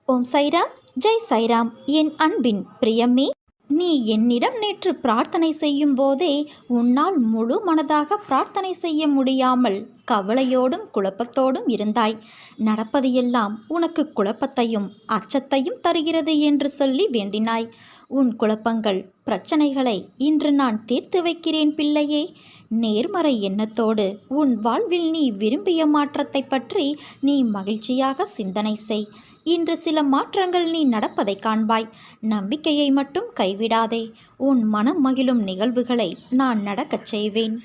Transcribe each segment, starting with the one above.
ஓம் சைராம், ஜெய் சைராம். என் அன்பின் பிரியமே, நீ என்னிடம் நேற்று பிரார்த்தனை செய்யும் போதே உன்னால் முழு மனதாக பிரார்த்தனை செய்ய முடியாமல் கவலையோடும் குழப்பத்தோடும் இருந்தாய். நடப்பது எல்லாம் உனக்கு குழப்பத்தையும் அச்சத்தையும் தருகிறது என்று சொல்லி வேண்டினாய். உன் குழப்பங்கள், பிரச்சனைகளை இன்று நான் தீர்த்து வைக்கிறேன் பிள்ளையே. நேர்மறை எண்ணத்தோடு உன் வாழ்வில் நீ விரும்பிய மாற்றத்தை பற்றி நீ மகிழ்ச்சியாக சிந்தனை செய். இன்று சில மாற்றங்கள் நீ நடப்பதை காண்பாய். நம்பிக்கையை மட்டும் கைவிடாதே. உன் மனம் மகிழும் நிகழ்வுகளை நான் நடக்கச் செய்வேன்.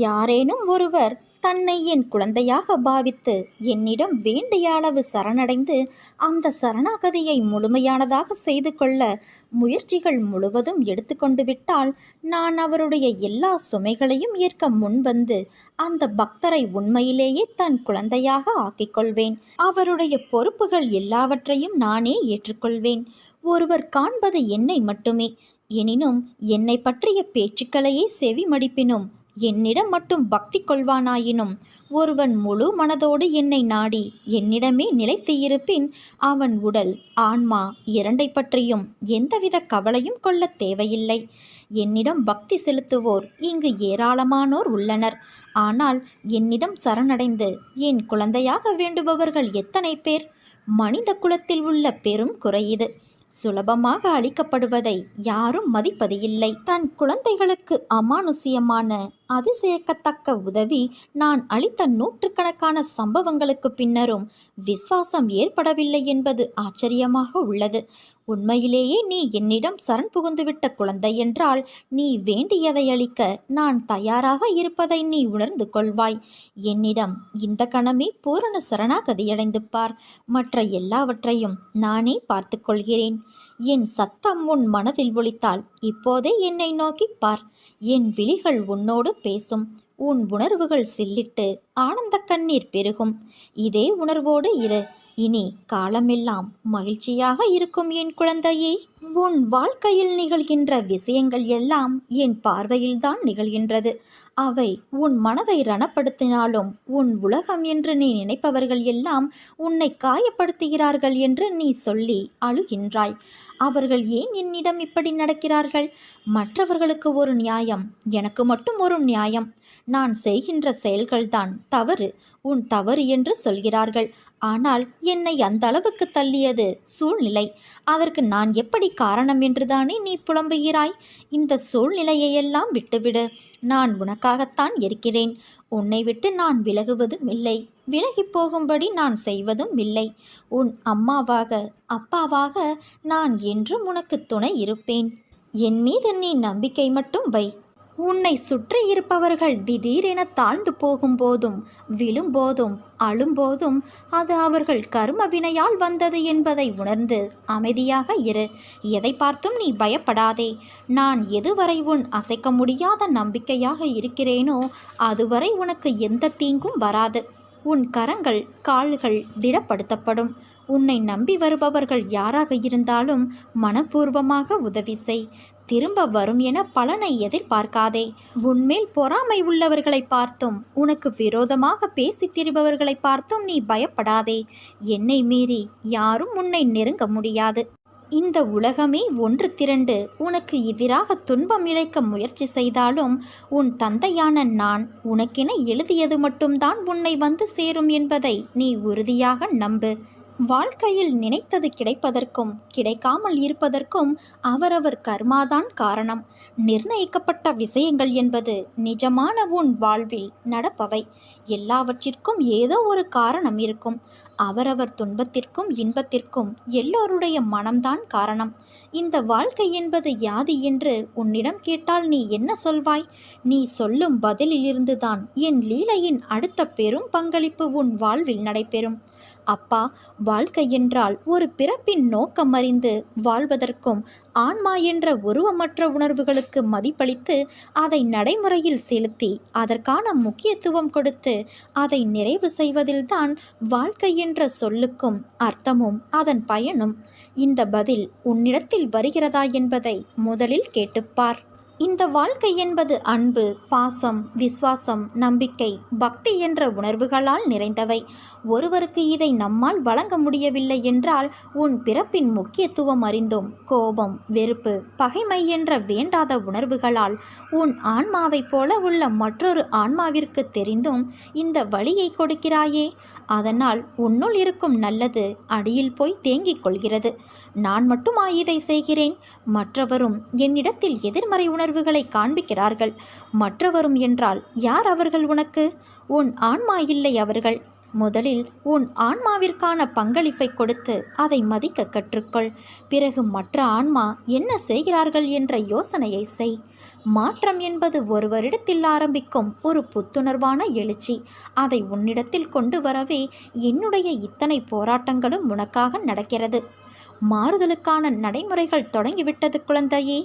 யாரேனும் ஒருவர் தன்னை என் குழந்தையாக பாவித்து என்னிடம் வேண்டிய அளவு சரணடைந்து அந்த சரணாகதியை முழுமையானதாக செய்து கொள்ள முயற்சிகள் முழுவதும் எடுத்துக்கொண்டு விட்டால் நான் அவருடைய எல்லா சுமைகளையும் ஏற்க முன்வந்து அந்த பக்தரை உண்மையிலேயே தன் குழந்தையாக ஆக்கிக்கொள்வேன். அவருடைய பொறுப்புகள் எல்லாவற்றையும் நானே ஏற்றுக்கொள்வேன். ஒருவர் காண்பது என்னை மட்டுமே. எனினும் என்னை பற்றிய பேச்சுக்களையே செவி மடிப்பினும் என்னிடம் மட்டும் பக்தி கொள்வானாயினும் ஒருவன் முழு மனதோடு என்னை நாடி என்னிடமே நிலைத்து இருப்பின் அவன் உடல், ஆன்மா இரண்டை பற்றியும் எந்தவித கவலையும் கொள்ள தேவையில்லை. என்னிடம் பக்தி செலுத்துவோர் இங்கு ஏராளமானோர் உள்ளனர். ஆனால் என்னிடம் சரணடைந்து என் குழந்தையாக வேண்டுபவர்கள் எத்தனை பேர்? மனித குலத்தில் உள்ள பெரும் குறை இது. சுலபமாக அளிக்கப்படுவதை யாரும் மதிப்பது இல்லை. தன் குழந்தைகளுக்கு அமானுஷ்யமான அதிசயக்கத்தக்க உதவி நான் அளித்த நூற்றுக்கணக்கான சம்பவங்களுக்கு பின்னரும் விசுவாசம் ஏற்படவில்லை என்பது ஆச்சரியமாக உள்ளது. உண்மையிலேயே நீ என்னிடம் சரண் புகுந்துவிட்ட குழந்தை என்றால் நீ வேண்டியதை அளிக்க நான் தயாராக இருப்பதை நீ உணர்ந்து கொள்வாய். என்னிடம் இந்த கணமே பூரண சரணாகதியடைந்து பார். மற்ற எல்லாவற்றையும் நானே பார்த்து கொள்கிறேன். என் சத்தம் உன் மனதில் ஒலித்தால் இப்போதே என்னை நோக்கி பார். என் விழிகள் உன்னோடு பேசும். உன் உணர்வுகள் சில்லிட்டு ஆனந்த கண்ணீர் பெருகும். இதே உணர்வோடு இரு. இனி காலமெல்லாம் மகிழ்ச்சியாக இருக்கும் என் குழந்தையே. உன் வாழ்க்கையில் நிகழ்கின்ற விஷயங்கள் எல்லாம் என் பார்வையில்தான் நிகழ்கின்றது. அவை உன் மனதை ரணப்படுத்தினாலும் உன் உலகம் என்று நீ நினைப்பவர்கள் எல்லாம் உன்னை காயப்படுத்துகிறார்கள் என்று நீ சொல்லி அழுகின்றாய். அவர்கள் ஏன் என்னிடம் இப்படி நடக்கிறார்கள்? மற்றவர்களுக்கு ஒரு நியாயம், எனக்கு மட்டும் ஒரு நியாயம். நான் செய்கின்ற செயல்கள்தான் தவறு, உன் தவறு என்று சொல்கிறார்கள். ஆனால் என்னை அந்த அளவுக்கு தள்ளியது சூழ்நிலை. அதற்கு நான் எப்படி காரணம் என்றுதானே நீ புலம்புகிறாய்? இந்த சூழ்நிலையெல்லாம் விட்டுவிடு. நான் உனக்காகத்தான் இருக்கிறேன். உன்னை விட்டு நான் விலகுவதும் இல்லை, விலகி போகும்படி நான் செய்வதும் இல்லை. உன் அம்மாவாக, அப்பாவாக நான் என்றும் உனக்கு துணை இருப்பேன். என் மீது நீ நம்பிக்கை மட்டும் வை. உன்னை சுற்றி இருப்பவர்கள் திடீரென தாழ்ந்து போகும்போதும் விழும்போதும் அழும்போதும் அது அவர்கள் கர்ம வினையால் வந்தது என்பதை உணர்ந்து அமைதியாக இரு. எதை பார்த்தும் நீ பயப்படாதே. நான் எதுவரை உன் அசைக்க முடியாத நம்பிக்கையாக இருக்கிறேனோ அதுவரை உனக்கு எந்த தீங்கும் வராது. உன் கரங்கள், கால்கள் திடப்படுத்தப்படும். உன்னை நம்பி வருபவர்கள் யாராக இருந்தாலும் மனப்பூர்வமாக உதவி செய். திரும்ப வரும் என பலனை எதிர்பார்க்காதே. உன்மேல் பொறாமை உள்ளவர்களை பார்த்தும் உனக்கு விரோதமாக பேசி திரிபவர்களை பார்த்தும் நீ பயப்படாதே. என்னை மீறி யாரும் உன்னை நெருங்க முடியாது. இந்த உலகமே ஒன்று திரண்டு உனக்கு எதிராக துன்பம் இழைக்க முயற்சி செய்தாலும் உன் தந்தையான நான் உனக்கென எழுதியது மட்டும்தான் உன்னை வந்து சேரும் என்பதை நீ உறுதியாக நம்பு. வாழ்க்கையில் நினைத்தது கிடைப்பதற்கும் கிடைக்காமல் இருப்பதற்கும் அவரவர் கர்மாதான் காரணம். நிர்ணயிக்கப்பட்ட விஷயங்கள் என்பது நிஜமான உன் வாழ்வில் நடப்பவை. எல்லாவற்றிற்கும் ஏதோ ஒரு காரணம் இருக்கும். அவரவர் துன்பத்திற்கும் இன்பத்திற்கும் எல்லோருடைய மனம்தான் காரணம். இந்த வாழ்க்கை என்பது யாது என்று உன்னிடம் கேட்டால் நீ என்ன சொல்வாய்? நீ சொல்லும் பதிலிலிருந்துதான் என் லீலையின் அடுத்த பெரும் பங்களிப்பு உன் வாழ்வில் நடைபெறும். அப்பா, வாழ்க்கை என்றால் ஒரு பிறப்பின் நோக்கம் அறிந்து வாழ்வதற்கும் ஆன்மா என்ற உருவமற்ற உணர்வுகளுக்கு மதிப்பளித்து அதை நடைமுறையில் செலுத்தி அதற்கான முக்கியத்துவம் கொடுத்து அதை நிறைவு செய்வதில்தான் வாழ்க்கை என்ற சொல்லுக்கும் அர்த்தமும் அதன் பயனும். இந்த பதில் உன்னிடத்தில் வருகிறதா என்பதை முதலில் கேட்டுப்பார். இந்த வாழ்க்கை என்பது அன்பு, பாசம், விசுவாசம், நம்பிக்கை, பக்தி என்ற உணர்வுகளால் நிறைந்தவை. ஒருவருக்கு இதை நம்மால் வழங்க முடியவில்லை என்றால் உன் பிறப்பின் முக்கியத்துவம் அறிந்தும் கோபம், வெறுப்பு, பகைமை என்ற வேண்டாத உணர்வுகளால் உன் ஆன்மாவைப் போல உள்ள மற்றொரு ஆன்மாவிற்கு தெரிந்தும் இந்த வலியை கொடுக்கிறாயே. அதனால் உன்னுள் இருக்கும் நல்லது அடியில் போய் தேங்கிக் கொள்கிறது. நான் மட்டுமா இதை செய்கிறேன்? மற்றவரும் என்னிடத்தில் எதிர்மறை உணர்வுகளை காண்பிக்கிறார்கள். மற்றவரும் என்றால் யார் அவர்கள் உனக்கு? உன் ஆன்மா இல்லை அவர்கள். முதலில் உன் ஆன்மாவிற்கான பங்களிப்பை கொடுத்து அதை மதிக்க கற்றுக்கொள். பிறகு மற்ற ஆன்மா என்ன செய்கிறார்கள் என்ற யோசனையை செய். மாற்றம் என்பது ஒருவரிடத்தில் ஆரம்பிக்கும் ஒரு புத்துணர்வான எழுச்சி. அதை உன்னிடத்தில் கொண்டு வரவே என்னுடைய இத்தனை போராட்டங்களும் உனக்காக நடக்கிறது. மாறுதலுக்கான நடைமுறைகள் தொடங்கிவிட்டது குழந்தையே.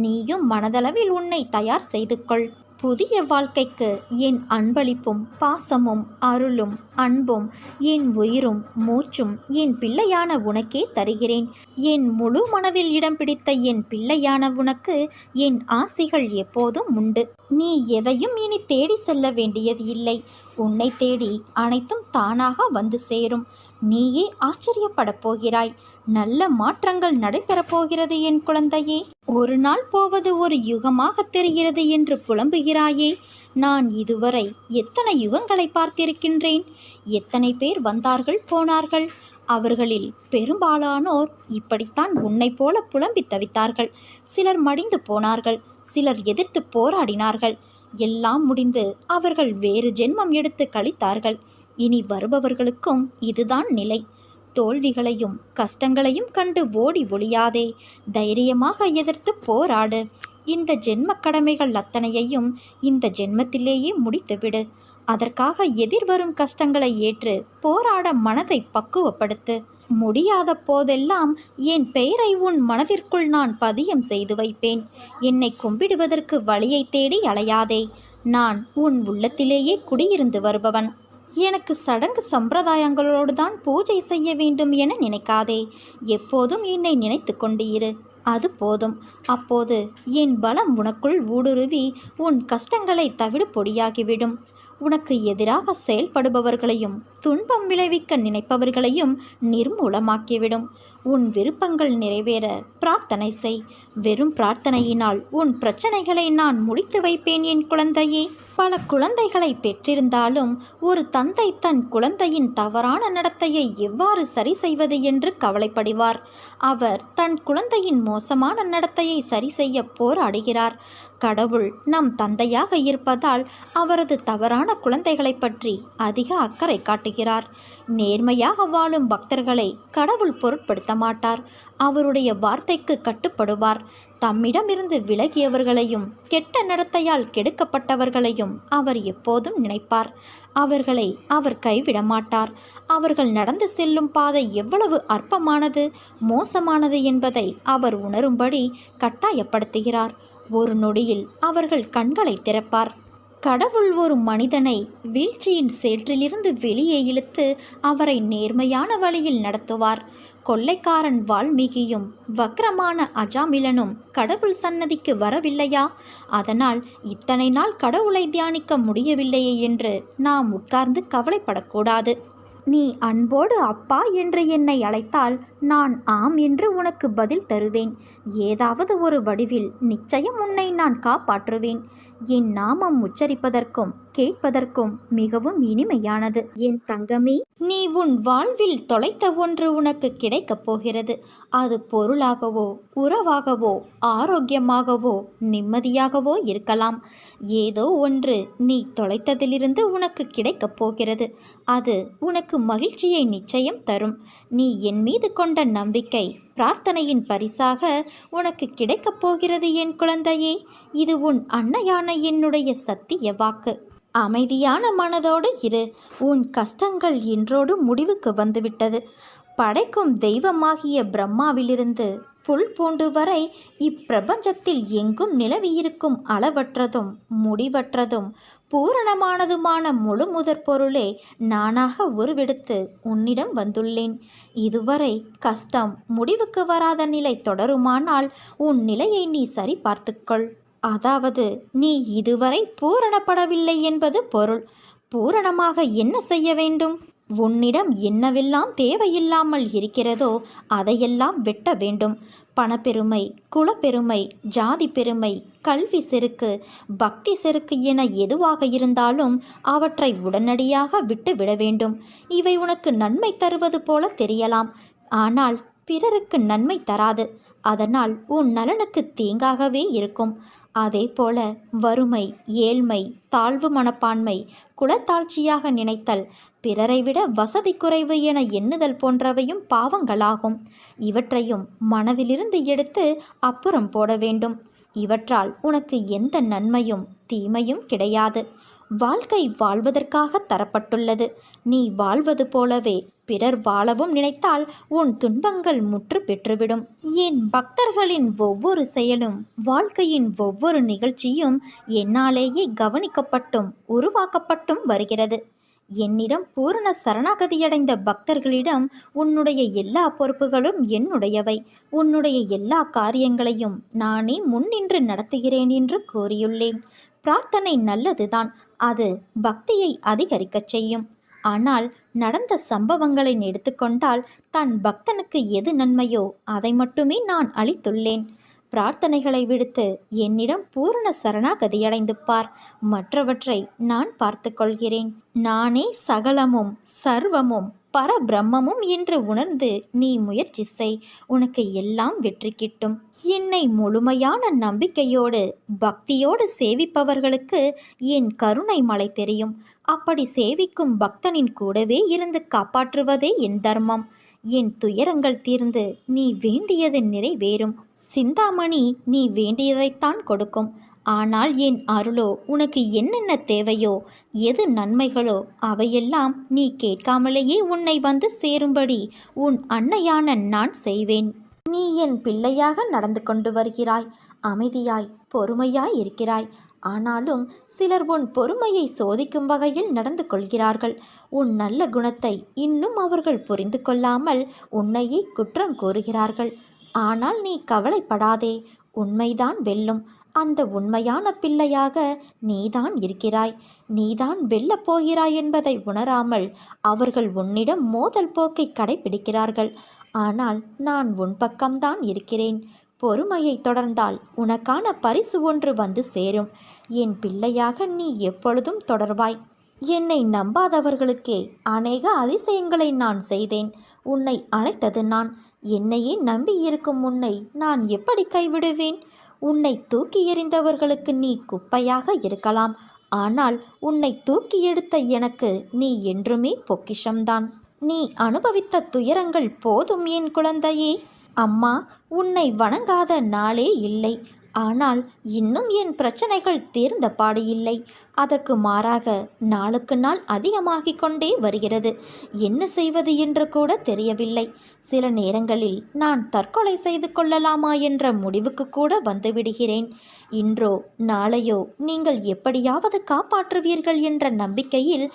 நீயும் மனதளவில் உன்னை தயார் செய்து கொள். புதிய வாழ்க்கைக்கு என் அன்பளிப்பும் பாசமும் அருளும் அன்பும் என் உயிரும் மூச்சும் என் பிள்ளையான உனக்கே தருகிறேன். என் முழு மனதில் இடம் பிடித்த என் பிள்ளையான உனக்கு என் ஆசைகள் எப்போதும் உண்டு. நீ எதையும் இனி தேடி செல்ல வேண்டியது இல்லை. உன்னை தேடி அனைத்தும் தானாக வந்து சேரும். நீயே ஆச்சரியப்படப் போகிறாய். நல்ல மாற்றங்கள் நடைபெறப் போகிறது என் குழந்தையே. ஒரு நாள் போவது ஒரு யுகமாக தெரிகிறது என்று புலம்புகிறாயே. நான் இதுவரை எத்தனை யுகங்களை பார்த்திருக்கின்றேன். எத்தனை பேர் வந்தார்கள் போனார்கள். அவர்களில் பெரும்பாலானோர் இப்படித்தான் உன்னை போல புலம்பி தவித்தார்கள். சிலர் மடிந்து போனார்கள், சிலர் எதிர்த்து போராடினார்கள். எல்லாம் முடிந்து அவர்கள் வேறு ஜென்மம் எடுத்து கழித்தார்கள். இனி வருபவர்களுக்கும் இதுதான் நிலை. தோல்விகளையும் கஷ்டங்களையும் கண்டு ஓடி ஒளியாதே. தைரியமாக எதிர்த்து போராடு. இந்த ஜென்ம கடமைகள் அத்தனையையும் இந்த ஜென்மத்திலேயே முடித்துவிடு. அதற்காக எதிர்வரும் கஷ்டங்களை ஏற்று போராட மனதை பக்குவப்படுத்து. முடியாத போதெல்லாம் என் பெயரை உன் மனதிற்குள் நான் பதியம் செய்து வைப்பேன். என்னை கும்பிடுவதற்கு வழியை தேடி அலையாதே. நான் உன் உள்ளத்திலேயே குடியிருந்து வருபவன். எனக்கு சடங்கு சம்பிரதாயங்களோடு தான் பூஜை செய்ய வேண்டும் என நினைக்காதே. எப்போதும் என்னை நினைத்து கொண்டு இரு. அது போதும். அப்போது என் பலம் உனக்குள் ஊடுருவி உன் கஷ்டங்களை தவிடு பொடியாகிவிடும். உனக்கு எதிராக செயல்படுபவர்களையும் துன்பம் விளைவிக்க நினைப்பவர்களையும் நிர்மூலமாக்கிவிடும். உன் விருப்பங்கள் நிறைவேற பிரார்த்தனை செய். வெறும் பிரார்த்தனையினால் உன் பிரச்சனைகளை நான் முடித்து வைப்பேன் என் குழந்தையே. பல குழந்தைகளை பெற்றிருந்தாலும் ஒரு தந்தை தன் குழந்தையின் தவறான நடத்தையை எவ்வாறு சரி செய்வது என்று கவலைப்படுவார். அவர் தன் குழந்தையின் மோசமான நடத்தையை சரி செய்ய போராடுகிறார். கடவுள் நம் தந்தையாக இருப்பதால் அவரது தவறான குழந்தைகளை பற்றி அதிக அக்கறை காட்டுகிறார். நேர்மையாக வாழும் பக்தர்களை கடவுள் பொருட்படுத்த மாட்டார். அவருடைய வார்த்தைக்கு கட்டுப்படுவார். தம்மிடமிருந்து விலகியவர்களையும் கெட்ட நடத்தையால் கெடுக்கப்பட்டவர்களையும் அவர் எப்போதும் நினைப்பார். அவர்களை அவர் கைவிட மாட்டார். அவர்கள் நடந்து செல்லும் பாதை எவ்வளவு அற்பமானது, மோசமானது என்பதை அவர் உணரும்படி கட்டாயப்படுத்துகிறார். ஒரு நொடியில் அவர்கள் கண்களை திறப்பார். கடவுள் ஒரு மனிதனை வீழ்ச்சியின் சேற்றிலிருந்து வெளியே இழுத்து அவரை நேர்மையான வழியில் நடத்துவார். கொள்ளைக்காரன் வால்மீகியும் வக்ரமான அஜாமிலனும் கடவுள் சன்னதிக்கு வரவில்லையா? அதனால் இத்தனை நாள் கடவுளை தியானிக்க முடியவில்லையே என்று நாம் உட்கார்ந்து கவலைப்படக்கூடாது. நீ அன்போடு அப்பா என்று என்னை அழைத்தால் நான் ஆம் என்று உனக்கு பதில் தருவேன். ஏதாவது ஒரு வடிவில் நிச்சயம் உன்னை நான் காப்பாற்றுவேன். என் நாமம் உச்சரிப்பதற்கும் கேட்பதற்கும் மிகவும் இனிமையானது. என் தங்கமே, நீ உன் வாழ்வில் தொலைத்த ஒன்று உனக்கு கிடைக்கப் போகிறது. அது பொருளாகவோ உறவாகவோ ஆரோக்கியமாகவோ நிம்மதியாகவோ இருக்கலாம். ஏதோ ஒன்று நீ தொலைத்ததிலிருந்து உனக்கு கிடைக்கப் போகிறது. அது உனக்கு மகிழ்ச்சியை நிச்சயம் தரும். நீ என் மீது கொண்ட நம்பிக்கை பிரார்த்தனையின் பரிசாக உனக்கு கிடைக்கப் போகிறது என் குழந்தையே. இது உன் அன்னையான என்னுடைய சத்திய வாக்கு. அமைதியான மனதோடு இரு. உன் கஷ்டங்கள் இன்றோடு முடிவுக்கு வந்துவிட்டது. படைக்கும் தெய்வமாகிய பிரம்மாவிலிருந்து புல் பூண்டு வரை இப்பிரபஞ்சத்தில் எங்கும் நிலவியிருக்கும் அளவற்றதும் முடிவற்றதும் பூரணமானதுமான முழு முதற் பொருளே நானாக உருவெடுத்து உன்னிடம் வந்துள்ளேன். இதுவரை கஷ்டம் முடிவுக்கு வராத நிலை தொடருமானால் உன் நிலையை நீ சரி பார்த்துக்கொள். அதாவது நீ இதுவரை பூரணப்படவில்லை என்பது பொருள். பூரணமாக என்ன செய்ய வேண்டும்? உன்னிடம் என்னவெல்லாம் தேவையில்லாமல் இருக்கிறதோ அதையெல்லாம் வெட்ட வேண்டும். பணப்பெருமை, குலப்பெருமை, ஜாதி பெருமை, கல்வி செருக்கு, பக்தி செருக்கு என எதுவாக இருந்தாலும் அவற்றை உடனடியாக விட்டு விட வேண்டும். இவை உனக்கு நன்மை தருவது போல தெரியலாம், ஆனால் பிறருக்கு நன்மை தராது. அதனால் உன் நலனுக்கு தீங்காகவே இருக்கும். அதே போல வறுமை, ஏழ்மை, தாழ்வு மனப்பான்மை, குலத்தாழ்ச்சியாக நினைத்தல், பிறரை விட வசதி குறைவு என எண்ணுதல் போன்றவையும் பாவங்களாகும். இவற்றையும் மனதிலிருந்து எடுத்து அப்புறம் போட வேண்டும். இவற்றால் உனக்கு எந்த நன்மையும் தீமையும் கிடையாது. வாழ்க்கை வாழ்வதற்காக தரப்பட்டுள்ளது. நீ வாழ்வது போலவே பிறர் வாழவும் நினைத்தால் உன் துன்பங்கள் முற்று பெற்றுவிடும். என் பக்தர்களின் ஒவ்வொரு செயலும், வாழ்க்கையின் ஒவ்வொரு நிகழ்ச்சியும் என்னாலேயே கவனிக்கப்பட்டும் உருவாக்கப்பட்டும் வருகிறது. என்னிடம் பூரண சரணாகதியடைந்த பக்தர்களிடம் உன்னுடைய எல்லா பொறுப்புகளும் என்னுடையவை, உன்னுடைய எல்லா காரியங்களையும் நானே முன்னின்று நடத்துகிறேன் என்று கூறியுள்ளேன். பிரார்த்தனை நல்லதுதான், அது பக்தியை அதிகரிக்கச் செய்யும். ஆனால் நடந்த சம்பவங்களை எடுத்துக்கொண்டால் தன் பக்தனுக்கு எது நன்மையோ அதை மட்டுமே நான் அளித்துள்ளேன். பிரார்த்தனைகளை விடுத்து என்னிடம் பூரண சரணாகதியடைந்து பார். மற்றவற்றை நான் பார்த்து கொள்கிறேன். நானே சகலமும் சர்வமும் பரபிரம்மமும் என்று உணர்ந்து நீ முயற்சி செய். உனக்கு எல்லாம் வெற்றி கிட்டும். என்னை முழுமையான நம்பிக்கையோடு பக்தியோடு சேவிப்பவர்களுக்கு என் கருணை மலை தெரியும். அப்படி சேவிக்கும் பக்தனின் கூடவே இருந்து காப்பாற்றுவதே என் தர்மம். என் துயரங்கள் தீர்ந்து நீ வேண்டியது நிறைவேறும். சிந்தாமணி நீ வேண்டியதைத்தான் கொடுக்கும். ஆனால் என் அருளோ உனக்கு என்னென்ன தேவையோ, எது நன்மைகளோ அவையெல்லாம் நீ கேட்காமலேயே உன்னை வந்து சேரும்படி உன் அன்னையான நான் செய்வேன். நீ என் பிள்ளையாக நடந்து கொண்டு வருகிறாய். அமைதியாய் பொறுமையாய் இருக்கிறாய். ஆனாலும் சிலர் உன் பொறுமையை சோதிக்கும் வகையில் நடந்து கொள்கிறார்கள். உன் நல்ல குணத்தை இன்னும் அவர்கள் புரிந்து கொள்ளாமல் உன்னையே குற்றம் கூறுகிறார்கள். ஆனால் நீ கவலைப்படாதே, உண்மைதான் வெல்லும். அந்த உண்மையான பிள்ளையாக நீதான் இருக்கிறாய். நீதான் வெல்லப் போகிறாய் என்பதை உணராமல் அவர்கள் உன்னிடம் மோதல் போக்கை கடைபிடிக்கிறார்கள். ஆனால் நான் உன் பக்கம்தான் இருக்கிறேன். பொறுமையை தொடர்ந்தால் உனக்கான பரிசு ஒன்று வந்து சேரும். என் பிள்ளையாக நீ எப்பொழுதும் தொடர்வாய். என்னை நம்பாதவர்களுக்கே அநேக அதிசயங்களை நான் செய்தேன். உன்னை அழைத்தது நான். என்னையே நம்பியிருக்கும் உன்னை நான் எப்படி கைவிடுவேன்? உன்னை தூக்கி எறிந்தவர்களுக்கு நீ குப்பையாக இருக்கலாம். ஆனால் உன்னை தூக்கி எடுத்த எனக்கு நீ என்றுமே பொக்கிஷம்தான். நீ அனுபவித்த துயரங்கள் போதும் என் குழந்தையே. அம்மா உன்னை வணங்காத நாளே இல்லை. ஆனால் இன்னும் என் பிரச்சனைகள் தீர்ந்த பாடு இல்லை. அதற்கு மாறாக நாளுக்கு நாள் அதிகமாகிக் கொண்டே வருகிறது. என்ன செய்வது என்று கூட தெரியவில்லை. சில நேரங்களில் நான் தற்கொலை செய்து கொள்ளலாமா என்ற முடிவுக்கு கூட வந்துவிடுகிறேன். இன்றோ நாளையோ நீங்கள் எப்படியாவது காப்பாற்றுவீர்கள் என்ற நம்பிக்கையில்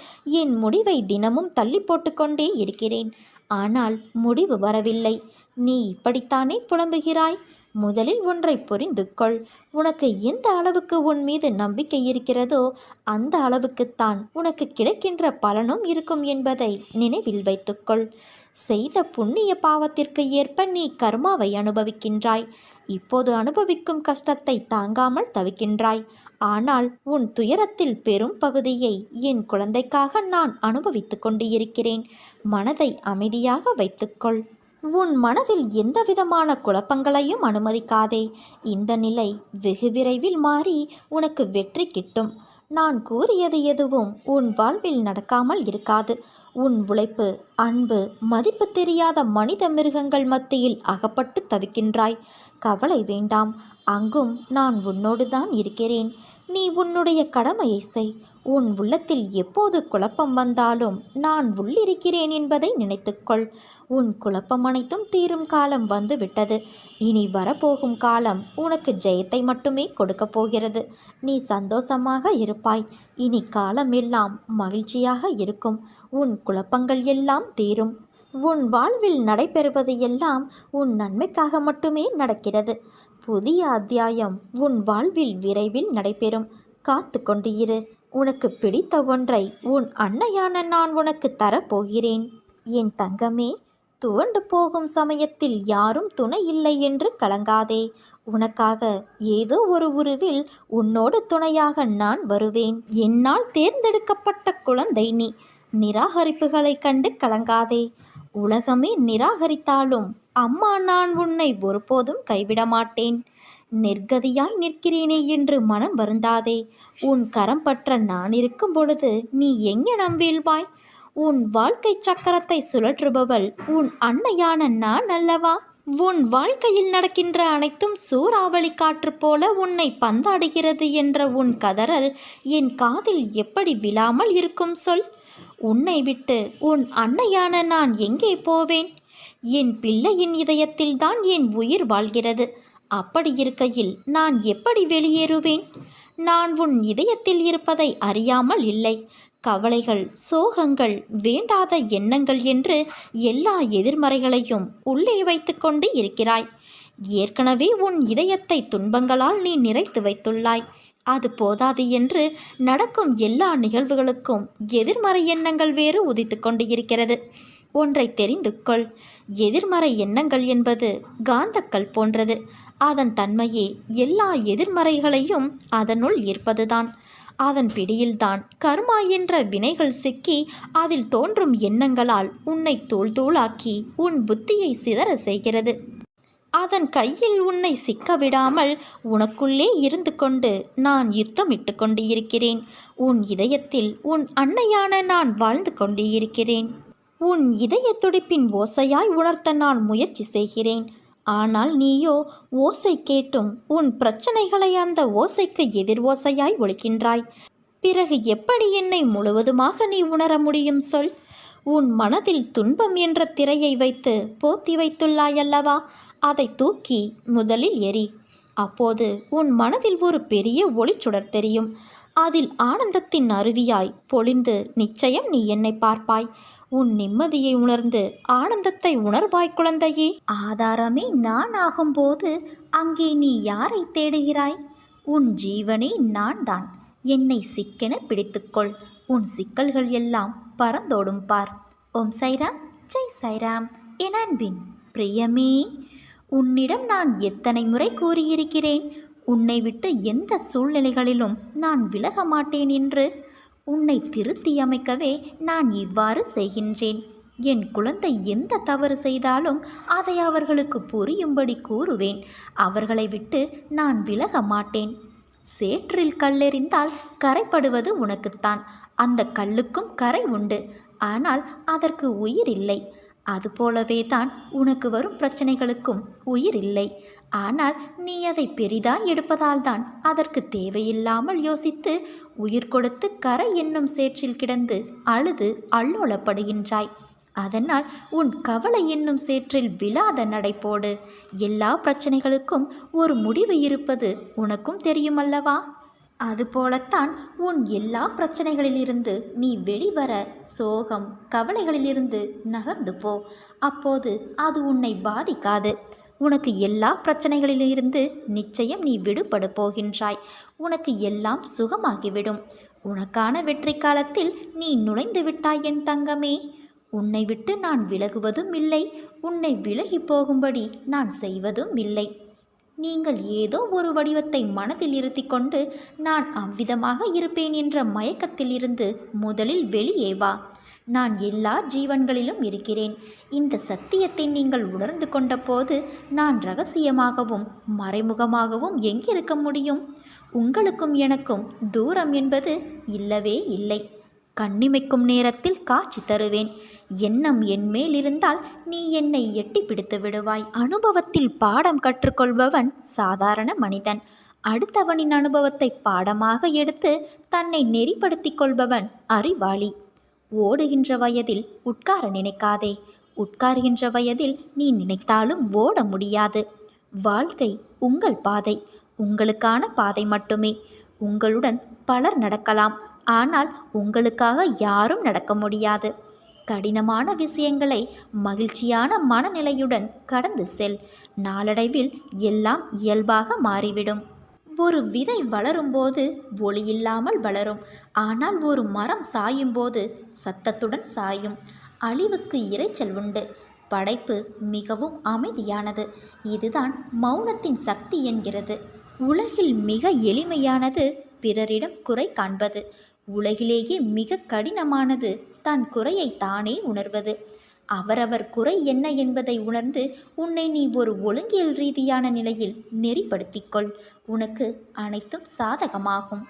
என் முடிவை தினமும் தள்ளி போட்டுக்கொண்டே இருக்கிறேன். ஆனால் முடிவு வரவில்லை. நீ இப்படித்தானே புலம்புகிறாய்? முதலில் ஒன்றை புரிந்து கொள். உனக்கு எந்த அளவுக்கு உன் மீது நம்பிக்கை இருக்கிறதோ அந்த அளவுக்குத்தான் உனக்கு கிடைக்கின்ற பலனும் இருக்கும் என்பதை நினைவில் வைத்துக்கொள். செய்த புண்ணிய பாவத்திற்கு ஏற்ப நீ கர்மாவை அனுபவிக்கின்றாய். இப்போது அனுபவிக்கும் கஷ்டத்தை தாங்காமல் தவிக்கின்றாய். ஆனால் உன் துயரத்தில் பெரும் பகுதியை என் குழந்தைக்காக நான் அனுபவித்து கொண்டு இருக்கிறேன். மனதை அமைதியாக வைத்துக்கொள். உன் மனதில் எந்தவிதமான குழப்பங்களையும் அனுமதிக்காதே. இந்த நிலை வெகு விரைவில் மாறி உனக்கு வெற்றி கிட்டும். நான் கூறியது எதுவும் உன் வாழ்வில் நடக்காமல் இருக்காது. உன் உழைப்பு, அன்பு, மதிப்பு தெரியாத மனித மிருகங்கள் மத்தியில் அகப்பட்டு தவிக்கின்றாய். கவலை வேண்டாம். அங்கும் நான் உன்னோடு தான் இருக்கிறேன். நீ உன்னுடைய கடமையை செய். உன் உள்ளத்தில் எப்போது குழப்பம் வந்தாலும் நான் உள்ளிருக்கிறேன் என்பதை நினைத்துக்கொள். உன் குழப்பம் அனைத்தும் தீரும் காலம் வந்துவிட்டது. இனி வரப்போகும் காலம் உனக்கு ஜெயத்தை மட்டுமே கொடுக்கப் போகிறது. நீ சந்தோஷமாக இருப்பாய். இனி காலம் எல்லாம் மகிழ்ச்சியாக இருக்கும். உன் குழப்பங்கள் எல்லாம் தீரும். உன் வாழ்வில் நடைபெறுவது எல்லாம் உன் நன்மைக்காக மட்டுமே நடக்கிறது. புதிய அத்தியாயம் உன் வாழ்வில் விரைவில் நடைபெறும். காத்து கொண்டு இரு. உனக்கு பிடித்த ஒன்றை உன் அன்னையான நான் உனக்கு தரப்போகிறேன். என் தங்கமே, துவண்டு போகும் சமயத்தில் யாரும் துணை இல்லை என்று கலங்காதே. உனக்காக ஏதோ ஒரு உருவில் உன்னோடு துணையாக நான் வருவேன். என்னால் தேர்ந்தெடுக்கப்பட்ட குழந்தை நீ. நிராகரிப்புகளைக் கண்டு கலங்காதே. உலகமே நிராகரித்தாலும் அம்மா நான் உன்னை ஒருபோதும் கைவிட மாட்டேன். நிர்கதியாய் நிற்கிறேனே என்று மனம் வருந்தாதே. உன் கரம் பற்ற நான் இருக்கும் பொழுது நீ எங்கனம் வீழ்வாய்? உன் வாழ்க்கை சக்கரத்தை சுழற்றுபவள் உன் அன்னையான நான் அல்லவா? உன் வாழ்க்கையில் நடக்கின்ற அனைத்தும் சூறாவளி காற்று போல உன்னை பந்தாடுகிறது என்ற உன் கதறல் என் காதில் எப்படி விழாமல் இருக்கும் சொல்? உன்னை விட்டு உன் அன்னையான நான் எங்கே போவேன்? என் பிள்ளையின் இதயத்தில்தான் என் உயிர் வாழ்கிறது. அப்படி இருக்கையில் நான் எப்படி வெளியேறுவேன்? நான் உன் இதயத்தில் இருப்பதை அறியாமல் இல்லை. கவலைகள், சோகங்கள், வேண்டாத எண்ணங்கள் என்று எல்லா எதிர்மறைகளையும் உள்ளே வைத்து கொண்டு இருக்கிறாய். ஏற்கனவே உன் இதயத்தை துன்பங்களால் நீ நிறைத்து வைத்துள்ளாய். அது போதாது என்று நடக்கும் எல்லா நிகழ்வுகளுக்கும் எதிர்மறை எண்ணங்கள் வேறு உதித்து கொண்டு இருக்கிறது. ஒன்றை தெரிந்து கொள். எதிர்மறை எண்ணங்கள் என்பது காந்தக்கல் போன்றது. அதன் தன்மையே எல்லா எதிர்மறைகளையும் அதனுள் ஈர்ப்பதுதான். அதன் பிடியில்தான் கர்மா என்ற வினைகள் சிக்கி அதில் தோன்றும் எண்ணங்களால் உன்னை தூள் தூளாக்கி உன் புத்தியை சிதற செய்கிறது. அதன் கையில் உன்னை சிக்க விடாமல் உனக்குள்ளே இருந்து கொண்டு நான் யுத்தமிட்டு கொண்டு இருக்கிறேன். உன் இதயத்தில் உன் அன்னையான நான் வாழ்ந்து கொண்டு இருக்கிறேன். உன் இதய துடிப்பின் ஓசையாய் உணர்த்த நான் முயற்சி செய்கிறேன். ஆனால் நீயோ ஓசை கேட்டும் உன் பிரச்சனைகளை அந்த ஓசைக்கு எதிர் ஓசையாய் ஒலிக்கின்றாய். பிறகு எப்படி என்னை முழுவதுமாக நீ உணர முடியும் சொல்? உன் மனதில் துன்பம் என்ற திரையை வைத்து போத்தி வைத்துள்ளாயல்லவா? அதை தூக்கி முதலில் எரி. அப்போது உன் மனதில் ஒரு பெரிய ஒளிச்சுடர் தெரியும். அதில் ஆனந்தத்தின் அருவியாய் பொழிந்து நிச்சயம் நீ என்னை பார்ப்பாய். உன் நிம்மதியை உணர்ந்து ஆனந்தத்தை உணர்வாய் குழந்தையே. ஆதாரமே நான் ஆகும்போது அங்கே நீ யாரை தேடுகிறாய்? உன் ஜீவனே நான் தான். என்னை சிக்கென பிடித்துக்கொள். உன் சிக்கல்கள் எல்லாம் பறந்தோடும் பார். ஓம் சைராம், ஜெய் சைராம். என் அன்பின் பிரியமே, உன்னிடம் நான் எத்தனை முறை கூறியிருக்கிறேன், உன்னை விட்டு எந்த சூழ்நிலைகளிலும் நான் விலக மாட்டேன் என்று. உன்னை திருத்தி அமைக்கவே நான் இவ்வாறு செய்கின்றேன். என் குழந்தை எந்த தவறு செய்தாலும் அதை அவர்களுக்கு புரியும்படி கூறுவேன். அவர்களை விட்டு நான் விலக மாட்டேன். சேற்றில் கல்லெறிந்தால் கரைப்படுவது உனக்குத்தான். அந்த கல்லுக்கும் கரை உண்டு, ஆனால் அதற்கு உயிர் இல்லை. அதுபோலவே தான் உனக்கு வரும் பிரச்சனைகளுக்கும் உயிர் இல்லை. ஆனால் நீ அதை பெரிதாய் எடுப்பதால் தான் அதற்கு தேவையில்லாமல் யோசித்து உயிர் கொடுத்து கரை என்னும் சேற்றில் கிடந்து அழுது அல்லோலப்படுகின்றாய். அதனால் உன் கவலை என்னும் சேற்றில் விழாத நடைபோடு. எல்லா பிரச்சனைகளுக்கும் ஒரு முடிவு இருப்பது உனக்கும் தெரியுமல்லவா? அதுபோலத்தான் உன் எல்லா பிரச்சனைகளிலிருந்து நீ வெளிவர சோகம், கவலைகளிலிருந்து நகர்ந்து போ. அப்போது அது உன்னை பாதிக்காது. உனக்கு எல்லா பிரச்சனைகளிலிருந்து நிச்சயம் நீ விடுபட போகின்றாய். உனக்கு எல்லாம் சுகமாகிவிடும். உனக்கான வெற்றி காலத்தில் நீ நுழைந்து விட்டாய் என் தங்கமே. உன்னை விட்டு நான் விலகுவதும் இல்லை, உன்னை விலகி போகும்படி நான் செய்வதும் இல்லை. நீங்கள் ஏதோ ஒரு வடிவத்தை மனதில் இருத்தி கொண்டு நான் அவ்விதமாக இருப்பேன் என்ற மயக்கத்திலிருந்து முதலில் வெளியே வா. நான் எல்லா ஜீவன்களிலும் இருக்கிறேன். இந்த சத்தியத்தை நீங்கள் உணர்ந்து கொண்ட போது நான் இரகசியமாகவும் மறைமுகமாகவும் எங்கிருக்க முடியும்? உங்களுக்கும் எனக்கும் தூரம் என்பது இல்லவே இல்லை. கண்ணிமைக்கும் நேரத்தில் காட்சி தருவேன். எண்ணம் என்மேல் இருந்தால் நீ என்னை எட்டி பிடித்து விடுவாய். அனுபவத்தில் பாடம் கற்றுக்கொள்பவன் சாதாரண மனிதன். அடுத்தவனின் அனுபவத்தை பாடமாக எடுத்து தன்னை நெறிப்படுத்தி கொள்பவன் அறிவாளி. ஓடுகின்ற வயதில் உட்கார நினைக்காதே. உட்கார்கின்ற வயதில் நீ நினைத்தாலும் ஓட முடியாது. வாழ்க்கை உங்கள் பாதை, உங்களுக்கான பாதை மட்டுமே. உங்களுடன் பலர் நடக்கலாம், ஆனால் உங்களுக்காக யாரும் நடக்க முடியாது. கடினமான விஷயங்களை மகிழ்ச்சியான மனநிலையுடன் கடந்து செல். நாளடைவில் எல்லாம் இயல்பாக மாறிவிடும். ஒரு விதை வளரும்போது ஒளியில்லாமல் வளரும். ஆனால் ஒரு மரம் சாயும்போது சத்தத்துடன் சாயும். அழிவுக்கு இரைச்சல் உண்டு. படைப்பு மிகவும் அமைதியானது. இதுதான் மௌனத்தின் சக்தி என்கிறது. உலகில் மிக எளிமையானது பிறரிடம் குறை காண்பது. உலகிலேயே மிக கடினமானது தன் குறையை தானே உணர்வது. அவரவர் குறை என்ன என்பதை உணர்ந்து உன்னை நீ ஒரு ஒழுங்கியல் ரீதியான நிலையில் நெறிப்படுத்திக்கொள். உனக்கு அனைத்தும் சாதகமாகும்.